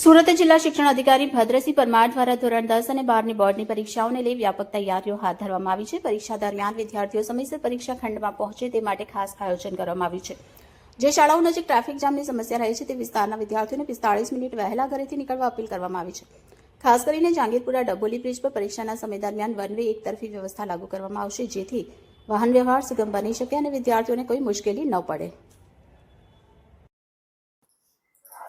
સુરત જિલ્લા શિક્ષણ અધિકારી ભદ્રસિંહ પરમાર દ્વારા ધોરણ 10 અને 12ની બોર્ડની પરીક્ષાઓને લઈ વ્યાપક તૈયારીઓ હાથ ધરવામાં આવી છે। પરીક્ષા દરમિયાન વિદ્યાર્થીઓ સમયસર પરીક્ષા ખંડમાં પહોંચે તે માટે ખાસ આયોજન કરવામાં આવ્યું છે। જે શાળાઓ નજીક ટ્રાફિક જામની સમસ્યા રહે છે તે વિસ્તારના વિદ્યાર્થીઓને 45 મિનિટ વહેલા ઘરેથી નીકળવા અપીલ કરવામાં આવી છે। ખાસ કરીને જાંગીરપુરા ડબોલી બ્રિજ પર પરીક્ષાના સમય દરમિયાન વન વે એક તરફી વ્યવસ્થા લાગુ કરવામાં આવશે, જેથી વાહન વ્યવહાર સુગમ બની શકે અને વિદ્યાર્થીઓને કોઈ મુશ્કેલી ન પડે।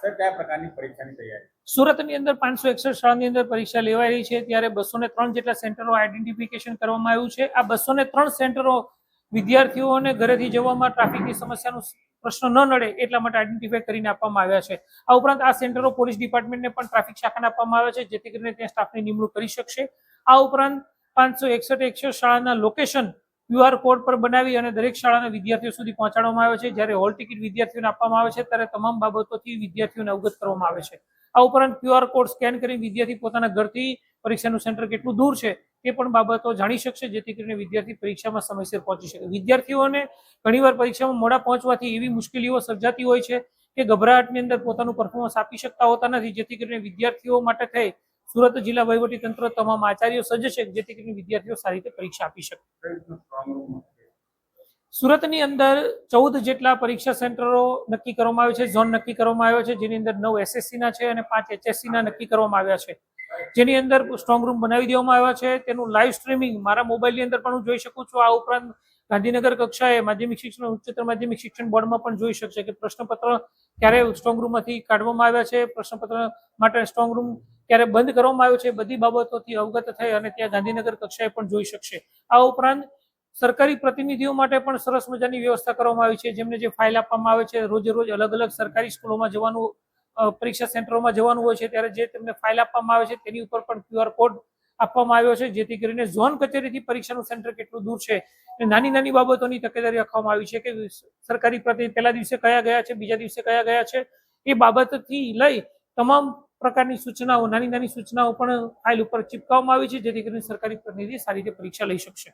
સર, કયા પ્રકારની પરીક્ષાની તૈયારી? સુરતની અંદર 561 શાળાની અંદર પરીક્ષા લેવાઈ રહી છે, ત્યારે 203 જેટલા સેન્ટરો આઈડેન્ટિફિકેશન કરવામાં આવ્યું છે। આ 203 સેન્ટરો વિદ્યાર્થીઓને ઘરેથી જવામાં ટ્રાફિકની સમસ્યાનો પ્રશ્ન ન નડે એટલા માટે આઈડેન્ટિફાઈ કરીને આપવામાં આવ્યા છે। આ ઉપરાંત આ સેન્ટરો પોલીસ ડિપાર્ટમેન્ટને પણ ટ્રાફિક શાખાને આપવામાં આવ્યા છે, જેથી કરીને ત્યાં સ્ટાફની નિમણૂક કરી શકશે। આ ઉપરાંત 561 શાળાના લોકેશન QR કોડ પર બનાવી અને દરેક શાળાના વિદ્યાર્થીઓ સુધી પહોંચાડવામાં આવે છે। જ્યારે હોલ ટિકિટ વિદ્યાર્થીઓને આપવામાં આવે છે ત્યારે તમામ બાબતોથી વિદ્યાર્થીઓને અવગત કરવામાં આવે છે। આ ઉપરાંત QR કોડ સ્કેન કરી વિદ્યાર્થી પોતાના ઘરથી પરીક્ષાનું સેન્ટર કેટલું દૂર છે તે પણ બાબતો જાણી શકશે, જેથી કરીને વિદ્યાર્થી પરીક્ષામાં સમયસર પહોંચી શકે। વિદ્યાર્થીઓને ઘણીવાર પરીક્ષામાં મોડા પહોંચવાથી એવી મુશ્કેલીઓ સર્જાતી હોય છે કે ગભરાટની અંદર પોતાનું પરફોર્મન્સ આપી શકતા હોતા નથી, જેથી કરીને વિદ્યાર્થીઓ માટે થઈ સુરત જિલ્લા વહીવટી તંત્ર તમામ આચાર્યો સજ્જ છે, જેથી કરીને વિદ્યાર્થીઓ સારી રીતે પરીક્ષા આપી શકે। સુરતની અંદર 14 જેટલા પરીક્ષા સેન્ટરો નક્કી કરવામાં આવ્યા છે, ઝોન નક્કી કરવામાં આવ્યો છે, જેની અંદર 9 SSC ના છે અને 5 HSC ના નક્કી કરવામાં આવ્યા છે। જેની અંદર સ્ટ્રોંગ રૂમ બનાવી દેવામાં આવ્યા છે। તેનું લાઈવ સ્ટ્રીમિંગ મારા મોબાઈલની અંદર પણ હું જોઈ શકું છું। આ ઉપરાંત ગાંધીનગર કક્ષાએ માધ્યમિક શિક્ષણ ઉચ્ચતર માધ્યમિક શિક્ષણ બોર્ડમાં પણ જોઈ શકશે કે પ્રશ્નપત્ર ક્યારે સ્ટ્રોંગ રૂમમાંથી કાઢવામાં આવ્યા છે, પ્રશ્નપત્ર માટે સ્ટ્રોંગ રૂમ ક્યારે બંધ કરવામાં આવ્યો છે, બધી બાબતોથી અવગત થઈ અને ત્યાં ગાંધીનગર કક્ષાએ પણ જોઈ શકશે। આ ઉપરાંત સરકારી પ્રતિનિધિઓ માટે પણ સરસ મજાની વ્યવસ્થા કરવામાં આવી છે, જેમને જે ફાઇલ આપવામાં આવે છે, રોજે રોજ અલગ અલગ સરકારી સ્કૂલોમાં જવાનું, પરીક્ષા સેન્ટરોમાં જવાનું હોય છે, ત્યારે જે તેમને ફાઇલ આપવામાં આવે છે તેની ઉપર પણ QR કોડ આપવામાં આવ્યો છે, જેથી કરીને ઝોન કચેરીથી પરીક્ષાનું સેન્ટર કેટલું દૂર છે એ નાની નાની બાબતોની તકેદારી રાખવામાં આવી છે કે સરકારી પ્રતિનિધિ પહેલા દિવસે કયા ગયા છે, બીજા દિવસે કયા ગયા છે, એ બાબતથી લઈ તમામ પ્રકારની સૂચનાઓ, નાની નાની સૂચનાઓ પણ ફાઇલ ઉપર ચિપકાવવામાં આવી છે, જેથી કરીને સરકારી પ્રતિનિધિ સારી રીતે પરીક્ષા લઈ શકશે।